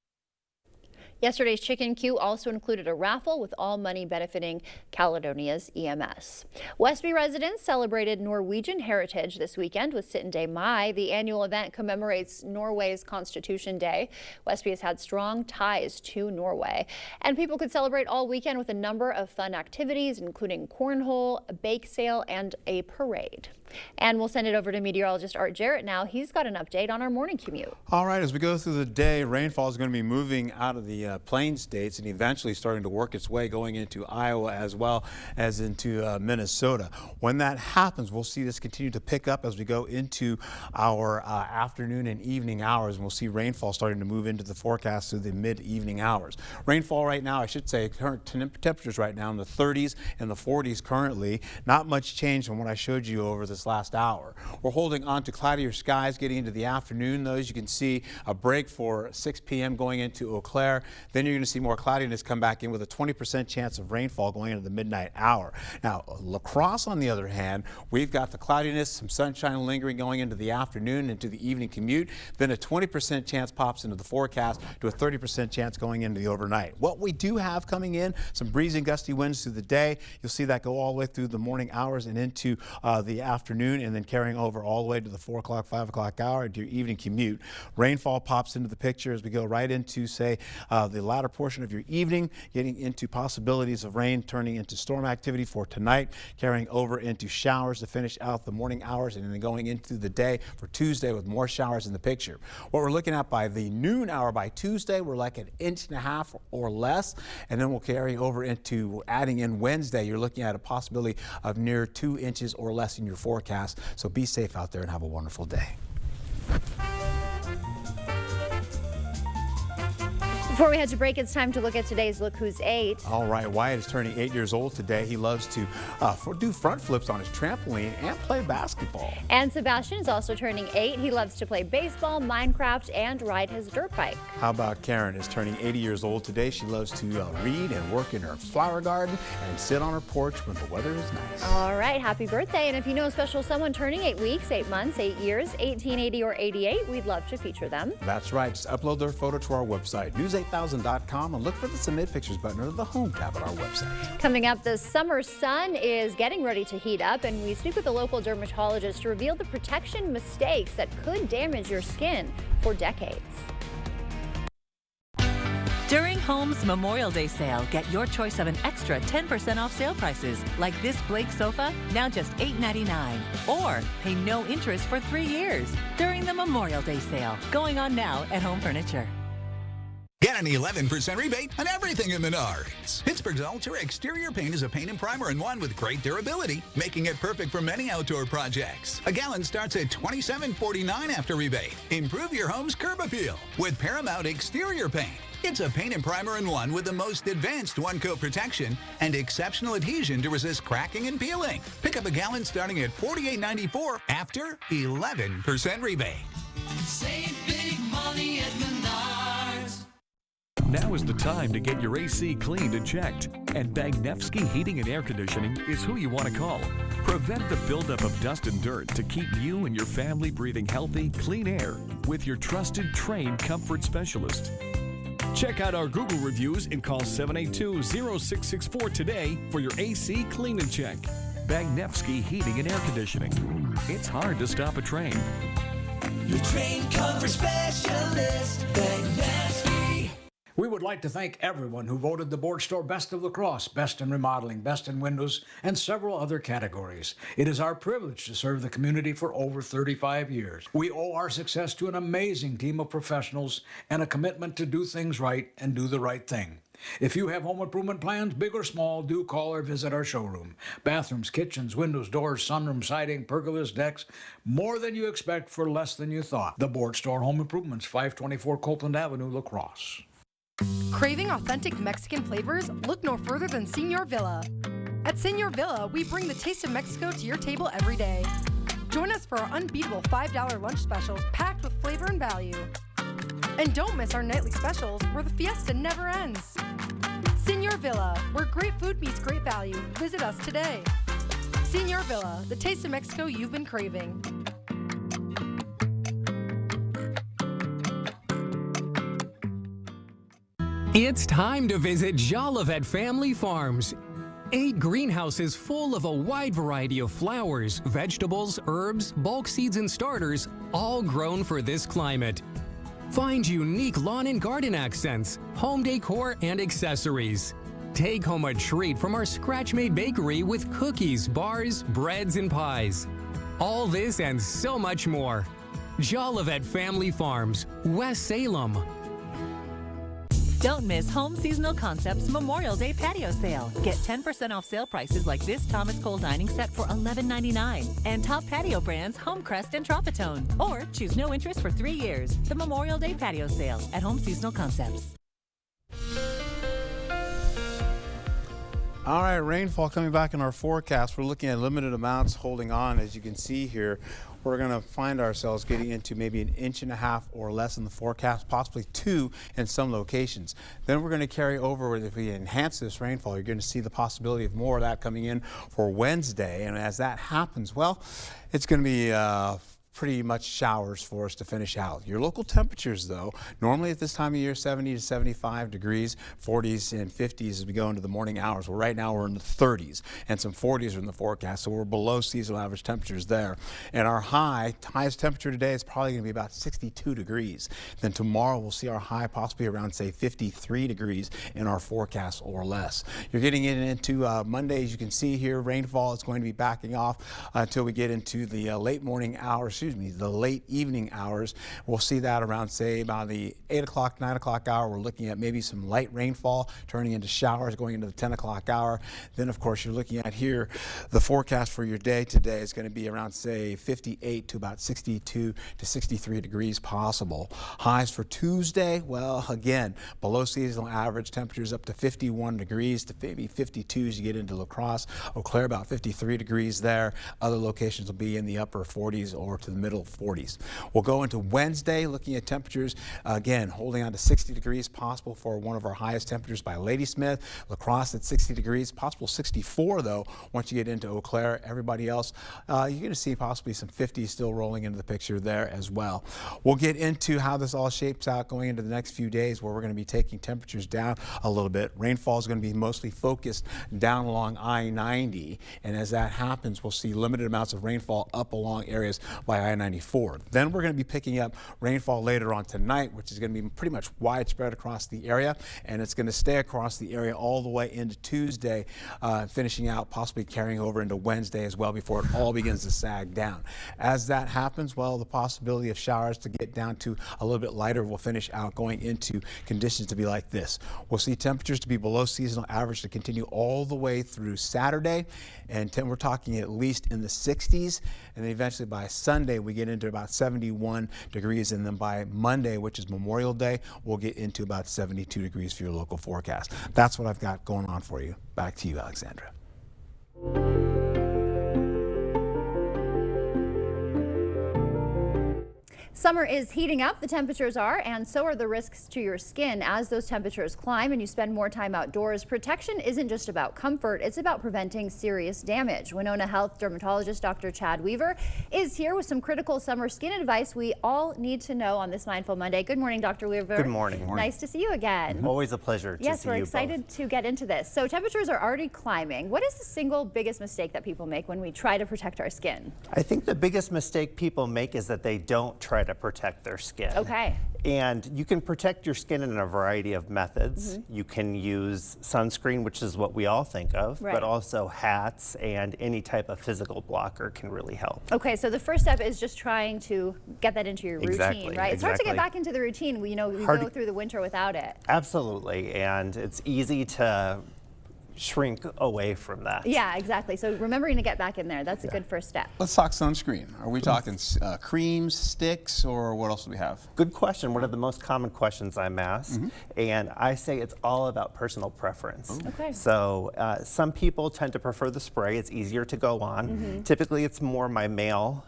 Yesterday's Chicken Queue also included a raffle with all money benefiting Caledonia's EMS. Westby residents celebrated Norwegian heritage this weekend with Sitten Day Mai. The annual event commemorates Norway's Constitution Day. Westby has had strong ties to Norway, and people could celebrate all weekend with a number of fun activities, including cornhole, a bake sale, and a parade. And we'll send it over to meteorologist Art Jarrett now. He's got an update on our morning commute. All right, as we go through the day, rainfall is going to be moving out of the plain states and eventually starting to work its way going into Iowa as well as into Minnesota. When that happens, we'll see this continue to pick up as we go into our afternoon and evening hours, and we'll see rainfall starting to move into the forecast through the mid-evening hours. Rainfall right now, I should say, current temperatures right now in the 30s and the 40s currently. Not much change from what I showed you over this last hour. We're holding on to cloudier skies getting into the afternoon. Those you can see a break for 6 p.m. going into Eau Claire. Then you're going to see more cloudiness come back in with a 20% chance of rainfall going into the midnight hour. Now, La Crosse, on the other hand, we've got the cloudiness, some sunshine lingering going into the afternoon, into the evening commute. Then a 20% chance pops into the forecast to a 30% chance going into the overnight. What we do have coming in, some breezy and gusty winds through the day. You'll see that go all the way through the morning hours and into the afternoon, and then carrying over all the way to the 4 o'clock, 5 o'clock hour into your evening commute. Rainfall pops into the picture as we go right into, say, the latter portion of your evening, getting into possibilities of rain turning into storm activity for tonight, carrying over into showers to finish out the morning hours, and then going into the day for Tuesday with more showers in the picture. What we're looking at by the noon hour by Tuesday, we're like 1.5 inches or less, and then we'll carry over into adding in Wednesday. You're looking at a possibility of near 2 inches or less in your forecast. So be safe out there and have a wonderful day. Before we head to break, it's time to look at today's Look Who's 8. All right, Wyatt is turning 8 years old today. He loves to do front flips on his trampoline and play basketball. And Sebastian is also turning 8. He loves to play baseball, Minecraft, and ride his dirt bike. How about Karen is turning 80 years old today. She loves to read and work in her flower garden and sit on her porch when the weather is nice. All right, happy birthday. And if you know a special someone turning 8 weeks, 8 months, 8 years, 18, 80, or 88, we'd love to feature them. That's right. Just upload their photo to our website, news8000.com, and look for the Submit Pictures button or the Home tab on our website. Coming up, the summer sun is getting ready to heat up, and we speak with a local dermatologist to reveal the protection mistakes that could damage your skin for decades. During Home's Memorial Day sale, get your choice of an extra 10% off sale prices, like this Blake sofa, now just $8.99. Or pay no interest for 3 years during the Memorial Day sale, going on now at Home Furniture. Get an 11% rebate on everything in Menards. Pittsburgh's Ultra Exterior Paint is a paint and primer in one with great durability, making it perfect for many outdoor projects. A gallon starts at $27.49 after rebate. Improve your home's curb appeal with Paramount Exterior Paint. It's a paint and primer in one with the most advanced one-coat protection and exceptional adhesion to resist cracking and peeling. Pick up a gallon starting at $48.94 after 11% rebate. Save big money at Menards. Now is the time to get your AC cleaned and checked. And Bagnevsky Heating and Air Conditioning is who you want to call. Prevent the buildup of dust and dirt to keep you and your family breathing healthy, clean air with your trusted, trained comfort specialist. Check out our Google reviews and call 782-0664 today for your AC clean and check. Bagnevsky Heating and Air Conditioning. It's hard to stop a train. Your trained comfort specialist, Bagnevsky. We would like to thank everyone who voted the Board Store Best of La Crosse, Best in Remodeling, Best in Windows, and several other categories. It is our privilege to serve the community for over 35 years. We owe our success to an amazing team of professionals and a commitment to do things right and do the right thing. If you have home improvement plans, big or small, do call or visit our showroom. Bathrooms, kitchens, windows, doors, sunroom, siding, pergolas, decks, more than you expect for less than you thought. The Board Store Home Improvements, 524 Copeland Avenue, La Crosse. Craving authentic Mexican flavors? Look no further than Senor Villa. At Senor Villa, we bring the taste of Mexico to your table every day. Join us for our unbeatable $5 lunch specials packed with flavor and value. And don't miss our nightly specials where the fiesta never ends. Senor Villa, where great food meets great value. Visit us today. Senor Villa, the taste of Mexico you've been craving. It's time to visit Jolivet Family Farms. 8 greenhouses full of a wide variety of flowers, vegetables, herbs, bulk seeds, and starters, all grown for this climate. Find unique lawn and garden accents, home decor, and accessories. Take home a treat from our scratch-made bakery with cookies, bars, breads, and pies. All this and so much more. Jolivet Family Farms, West Salem. Don't miss Home Seasonal Concepts Memorial Day patio sale. Get 10% off sale prices like this Thomas Cole dining set for $11.99 and top patio brands Homecrest and Tropitone. Or choose no interest for 3 years. The Memorial Day patio sale at Home Seasonal Concepts. All right, rainfall coming back in our forecast. We're looking at limited amounts holding on. As you can see here, we're going to find ourselves getting into maybe 1.5 inches or less in the forecast, possibly 2 in some locations. Then we're going to carry over, if we enhance this rainfall, you're going to see the possibility of more of that coming in for Wednesday. And as that happens, well, it's going to be pretty much showers for us to finish out. Your local temperatures, though, normally at this time of year, 70 to 75 degrees, 40s and 50s as we go into the morning hours. Well, right now we're in the 30s, and some 40s are in the forecast, so we're below seasonal average temperatures there. And our highest temperature today is probably going to be about 62 degrees. Then tomorrow we'll see our high possibly around, say, 53 degrees in our forecast or less. You're getting into Monday, as you can see here, rainfall is going to be backing off until we get into the late morning hours, the late evening hours. We'll see that around, say, about the 8 o'clock, 9 o'clock hour. We're looking at maybe some light rainfall turning into showers going into the 10 o'clock hour. Then, of course, you're looking at here, the forecast for your day today is going to be around, say, 58 to about 62 to 63 degrees possible. Highs for Tuesday, well, again, below seasonal average. Temperatures up to 51 degrees to maybe 52 as you get into La Crosse. Eau Claire, about 53 degrees there. Other locations will be in the upper 40s or to the middle 40s. We'll go into Wednesday looking at temperatures, again, holding on to 60 degrees possible for one of our highest temperatures by Ladysmith. La Crosse at 60 degrees, possible 64 though once you get into Eau Claire. Everybody else, you're going to see possibly some 50s still rolling into the picture there as well. We'll get into how this all shapes out going into the next few days, where we're going to be taking temperatures down a little bit. Rainfall is going to be mostly focused down along I-90, and as that happens, we'll see limited amounts of rainfall up along areas by by I-94. Then we're going to be picking up rainfall later on tonight, which is going to be pretty much widespread across the area, and it's going to stay across the area all the way into Tuesday, finishing out, possibly carrying over into Wednesday as well before it all begins to sag down. As that happens, well, the possibility of showers to get down to a little bit lighter will finish out, going into conditions to be like this. We'll see temperatures to be below seasonal average to continue all the way through Saturday, and we're talking at least in the 60s, and then eventually by Sunday we get into about 71 degrees, and then by Monday, which is Memorial Day, we'll get into about 72 degrees for your local forecast. That's what I've got going on for you. Back to you, Alexandra. Summer is heating up, the temperatures are, and so are the risks to your skin. As those temperatures climb and you spend more time outdoors, protection isn't just about comfort, it's about preventing serious damage. Winona Health dermatologist Dr. Chad Weaver is here with some critical summer skin advice we all need to know on this Mindful Monday. Good morning, Dr. Weaver. Good morning. Nice to see you again. Always a pleasure to see you both. Yes, we're excited to get into this. So temperatures are already climbing. What is the single biggest mistake that people make when we try to protect our skin? I think the biggest mistake people make is that they don't try to protect their skin. Okay. And you can protect your skin in a variety of methods. You can use sunscreen, which is what we all think of, Right. but also hats and any type of physical blocker can really help. Okay, so the first step is just trying to get that into your routine, Exactly, right? It's hard to get exactly. back into the routine. We Hard go to- through the winter without it. Absolutely, and it's easy to shrink away from that. Yeah, exactly. So remembering to get back in there, that's a good first step. Let's talk sunscreen. Are we talking creams, sticks, or what else do we have? Good question. One of the most common questions I'm asked, and I say it's all about personal preference. Okay. So some people tend to prefer the spray. It's easier to go on. Typically, it's more my male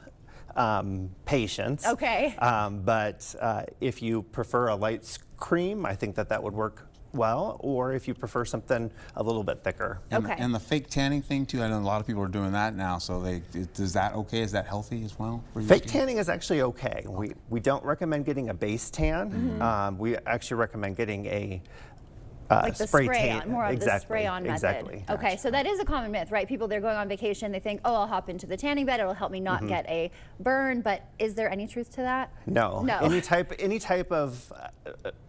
patients. Okay. But if you prefer a light cream, I think that would work well, or if you prefer something a little bit thicker. And the fake tanning thing too. I know a lot of people are doing that now. So is that okay? Is that healthy as well? For your Fake skin? tanning is actually okay. We don't recommend getting a base tan. We actually recommend getting a Like the spray spray tan. on, more of the Exactly, spray on method. Exactly. Okay, so that is a common myth, right? People, they're going on vacation, they think, oh, I'll hop into the tanning bed, it'll help me not get a burn, but is there any truth to that? No. No. Any type of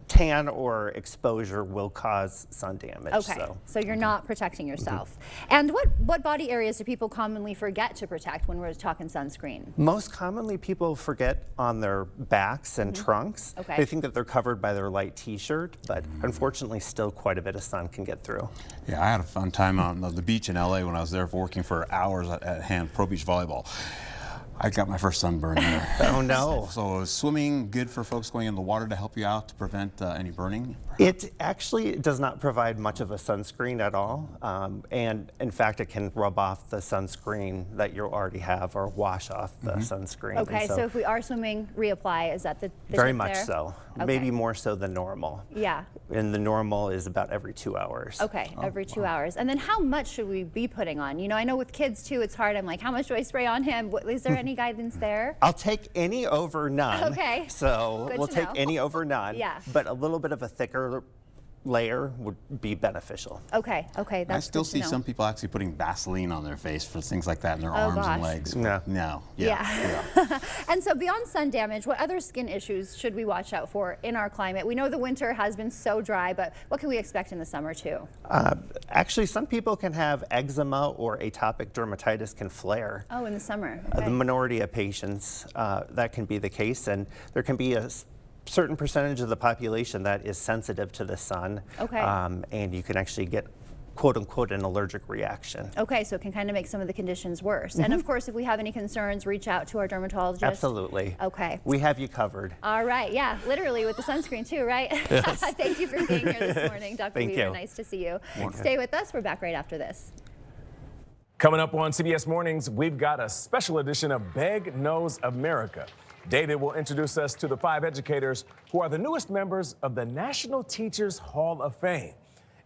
tan or exposure will cause sun damage. Okay, so you're not protecting yourself. And what body areas do people commonly forget to protect when we're talking sunscreen? Most commonly, people forget on their backs and trunks. Okay. They think that they're covered by their light t-shirt, but unfortunately, still quite a bit of sun can get through. Yeah, I had a fun time on the beach in LA when I was there working for hours at Hand Pro Beach Volleyball. I got my first sunburn there. Oh no. So is swimming good for folks going in the water to help you out to prevent any burning? It actually does not provide much of a sunscreen at all. And in fact, it can rub off the sunscreen that you already have or wash off the sunscreen. Okay, And so if we are swimming, reapply, is that the very tip much there? so. Okay. Maybe more so than normal. Yeah. And the normal is about every 2 hours. Okay, every 2 hours. And then how much should we be putting on? You know, I know with kids too, it's hard. I'm like, how much do I spray on him? Is there any guidance there? I'll take any over none. Okay. So Good we'll to take know. any over none. Yeah. But a little bit of a thicker layer would be beneficial. Okay, okay, that's I still good to see know. some people actually putting Vaseline on their face for things like that in their arms gosh. and legs. No. No. Yeah. And so beyond sun damage, what other skin issues should we watch out for in our climate? We know the winter has been so dry, but what can we expect in the summer too? Actually, some people can have eczema or atopic dermatitis can flare. Oh, in the summer. The Okay. minority of patients, that can be the case, and there can be a certain percentage of the population that is sensitive to the sun. Okay. And you can actually get quote unquote an allergic reaction. Okay, so it can kind of make some of the conditions worse. And of course, if we have any concerns, reach out to our dermatologist. Absolutely. Okay. We have you covered. All right, yeah, literally with the sunscreen too, right? Yes. Thank you for being here this morning, Dr. Thank Weaver. you. Nice to see you. Morning. Stay with us. We're back right after this. Coming up on CBS Mornings, we've got a special edition of Beg Knows America. David will introduce us to the 5 educators who are the newest members of the National Teachers Hall of Fame.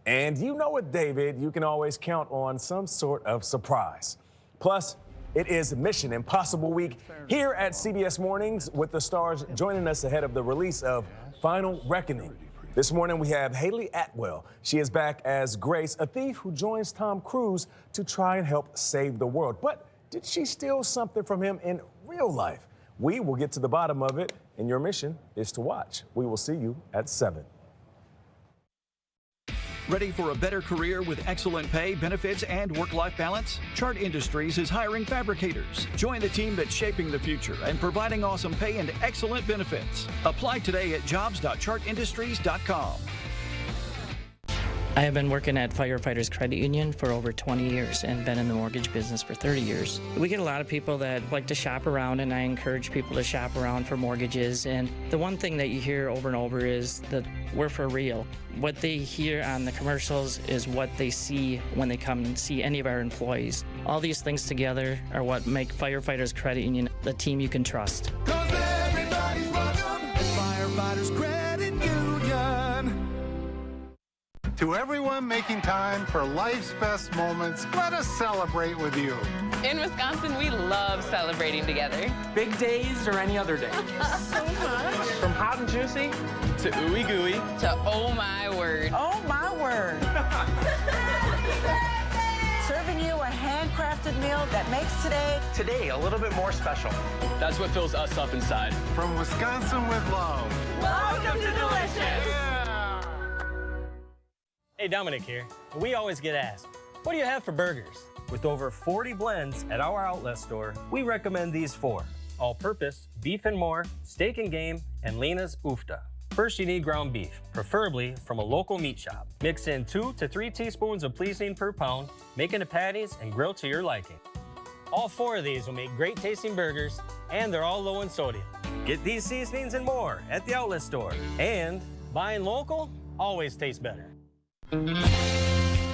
And you know it, David, you can always count on some sort of surprise. Plus, it is Mission Impossible Week here at CBS Mornings with the stars joining us ahead of the release of Final Reckoning. This morning we have Haley Atwell. She is back as Grace, a thief who joins Tom Cruise to try and help save the world. But did she steal something from him in real life? We will get to the bottom of it, and your mission is to watch. We will see you at 7. Ready for a better career with excellent pay, benefits, and work-life balance? Chart Industries is hiring fabricators. Join the team that's shaping the future and providing awesome pay and excellent benefits. Apply today at jobs.chartindustries.com. I have been working at Firefighters Credit Union for over 20 years and been in the mortgage business for 30 years. We get a lot of people that like to shop around, and I encourage people to shop around for mortgages. And the one thing that you hear over and over is that we're for real. What they hear on the commercials is what they see when they come and see any of our employees. All these things together are what make Firefighters Credit Union the team you can trust. Everybody's welcome at Firefighters Credit Union. To everyone making time for life's best moments, let us celebrate with you. In Wisconsin, we love celebrating together. Big days or any other day. So much. From hot and juicy to ooey gooey to oh my word. Oh my word. Serving you a handcrafted meal that makes today a little bit more special. That's what fills us up inside. From Wisconsin with love. Welcome to Delicious. Hey, Dominic here. We always get asked, what do you have for burgers? With over 40 blends at our outlet store, we recommend these 4: all-purpose, beef and more, steak and game, and Lena's Ufta. First, you need ground beef, preferably from a local meat shop. Mix in 2 to 3 teaspoons of pleasing per pound, make into patties and grill to your liking. All 4 of these will make great tasting burgers, and they're all low in sodium. Get these seasonings and more at the outlet store. And buying local always tastes better.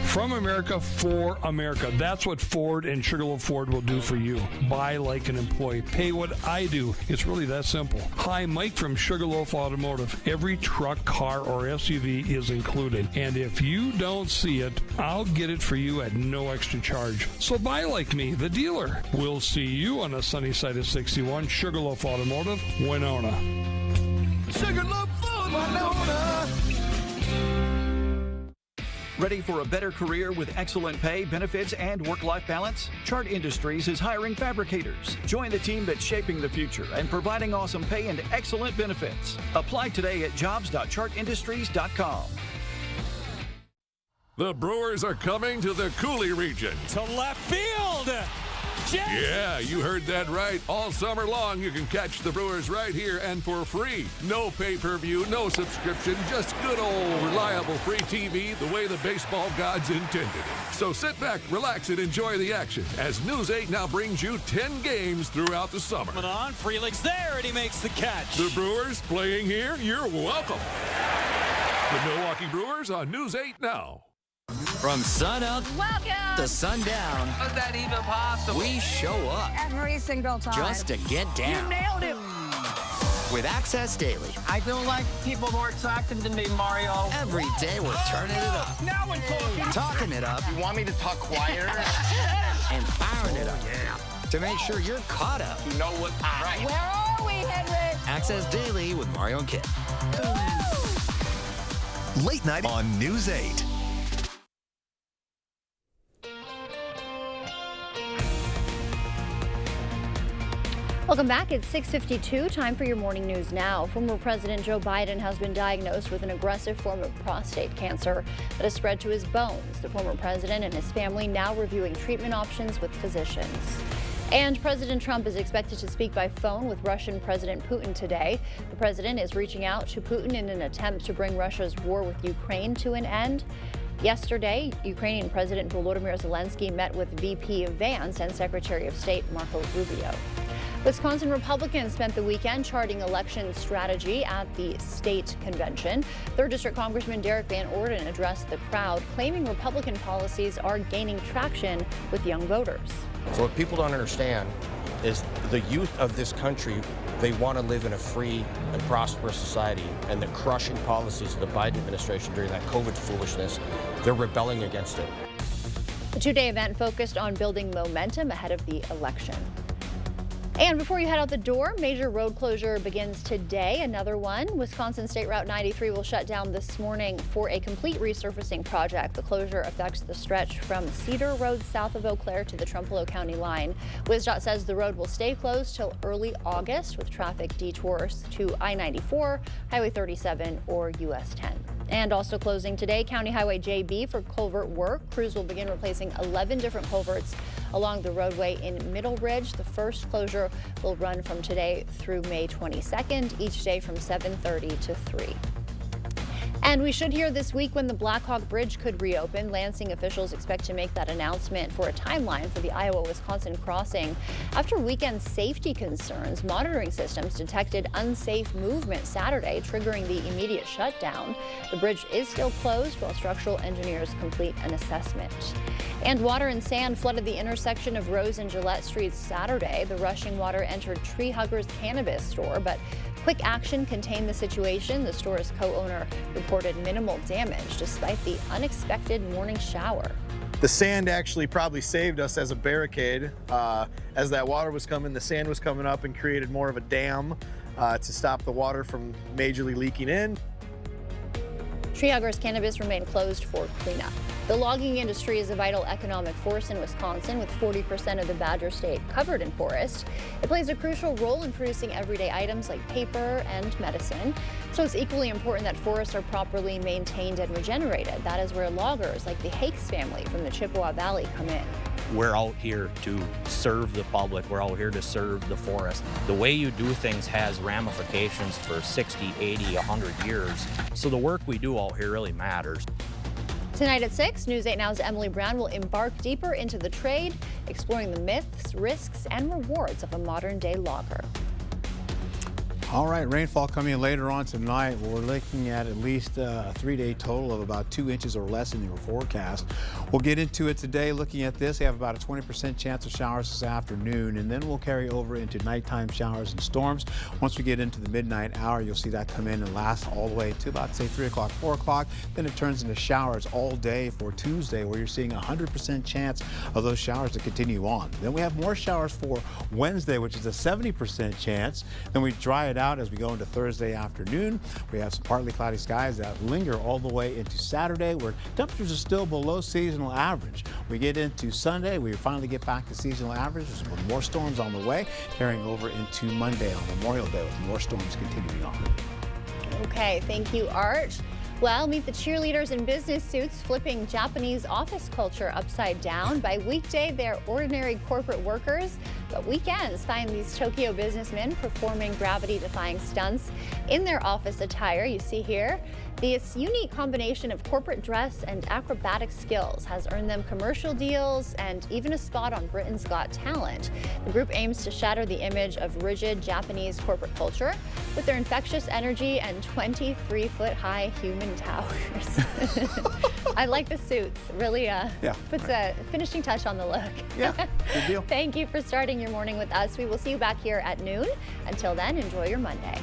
From America for America. That's what Ford and Sugarloaf Ford will do for you. Buy like an employee. Pay what I do. It's really that simple. Hi, Mike from Sugarloaf Automotive. Every truck, car, or SUV is included. And if you don't see it, I'll get it for you at no extra charge. So buy like me, the dealer. We'll see you on the sunny side of 61, Sugarloaf Automotive, Winona. Sugarloaf Ford, Winona. Ready for a better career with excellent pay, benefits, and work-life balance? Chart Industries is hiring fabricators. Join the team that's shaping the future and providing awesome pay and excellent benefits. Apply today at jobs.chartindustries.com. The Brewers are coming to the Cooley region. To left field. Yeah, you heard that right. All summer long, you can catch the Brewers right here and for free. No pay-per-view, no subscription, just good old reliable free TV the way the baseball gods intended it. So sit back, relax, and enjoy the action as News 8 now brings you 10 games throughout the summer. On, Frelick's there, and he makes the catch. The Brewers playing here, you're welcome. The Milwaukee Brewers on News 8 now. From sunup to sundown, Was that even possible? we show up Every single time. just to get down. nailed it. With Access Daily. I feel like people more attractive than me, Mario. Every day we're turning it up, Now we're talking. talking it up, You want me to talk quieter? and firing it up. To make sure you're caught up. You know what? Right. Where are we, Henry? Access Daily with Mario and Kit. Late night on News 8. Welcome back. It's 6:52. Time for your morning news now. Former President Joe Biden has been diagnosed with an aggressive form of prostate cancer that has spread to his bones. The former president and his family now reviewing treatment options with physicians. And President Trump is expected to speak by phone with Russian President Putin today. The president is reaching out to Putin in an attempt to bring Russia's war with Ukraine to an end. Yesterday, Ukrainian President Volodymyr Zelensky met with VP Vance and Secretary of State Marco Rubio. Wisconsin Republicans spent the weekend charting election strategy at the state convention. 3rd District Congressman Derek Van Orden addressed the crowd, claiming Republican policies are gaining traction with young voters. So what people don't understand is the youth of this country, they want to live in a free and prosperous society, and the crushing policies of the Biden administration during that COVID foolishness, they're rebelling against it. The two-day event focused on building momentum ahead of the election. And before you head out the door, major road closure begins today. Another one. Wisconsin State Route 93 will shut down this morning for a complete resurfacing project. The closure affects the stretch from Cedar Road south of Eau Claire to the Trempealeau County line. WisDOT says the road will stay closed till early August with traffic detours to I-94, Highway 37, or US 10. And also closing today, County Highway JB for culvert work. Crews will begin replacing 11 different culverts along the roadway in Middle Ridge. The first closure will run from today through May 22nd, each day from 7:30 to 3. And we should hear this week when the Blackhawk Bridge could reopen. Lansing officials expect to make that announcement for a timeline for the Iowa-Wisconsin crossing. After weekend safety concerns, monitoring systems detected unsafe movement Saturday, triggering the immediate shutdown. The bridge is still closed while structural engineers complete an assessment. And water and sand flooded the intersection of Rose and Gillette Streets Saturday. The rushing water entered Tree Huggers Cannabis store, but quick action contained the situation. The store's co-owner reported minimal damage despite the unexpected morning shower. The sand actually probably saved us as a barricade. As that water was coming, the sand was coming up and created more of a dam to stop the water from majorly leaking in. Tree Huggers Cannabis remain closed for cleanup. The logging industry is a vital economic force in Wisconsin, with 40% of the Badger State covered in forest. It plays a crucial role in producing everyday items like paper and medicine. So it's equally important that forests are properly maintained and regenerated. That is where loggers like the Hakes family from the Chippewa Valley come in. We're out here to serve the public. We're out here to serve the forest. The way you do things has ramifications for 60, 80, 100 years. So the work we do out here really matters. Tonight at 6, News 8 Now's Emily Brown will embark deeper into the trade, exploring the myths, risks, and rewards of a modern-day logger. All right, rainfall coming in later on tonight. We're looking at least a 3-day total of about 2 inches or less in your forecast. We'll get into it today. Looking at this, we have about a 20% chance of showers this afternoon, and then we'll carry over into nighttime showers and storms. Once we get into the midnight hour, you'll see that come in and last all the way to about, say, 3 o'clock, 4 o'clock. Then it turns into showers all day for Tuesday, where you're seeing a 100% chance of those showers to continue on. Then we have more showers for Wednesday, which is a 70% chance. Then we dry it out as we go into Thursday afternoon. We have some partly cloudy skies that linger all the way into Saturday, where temperatures are still below seasonal average. We get into Sunday, we finally get back to seasonal averages with more storms on the way, carrying over into Monday on Memorial Day with more storms continuing on. Okay, thank you, Art. Well, meet the cheerleaders in business suits flipping Japanese office culture upside down. By weekday, they're ordinary corporate workers, but weekends find these Tokyo businessmen performing gravity-defying stunts in their office attire. You see here, this unique combination of corporate dress and acrobatic skills has earned them commercial deals and even a spot on Britain's Got Talent. The group aims to shatter the image of rigid Japanese corporate culture with their infectious energy and 23-foot-high human towers. I like the suits. Really puts a finishing touch on the look. Yeah, good deal. Thank you for starting your morning with us. We will see you back here at noon. Until then, enjoy your Monday.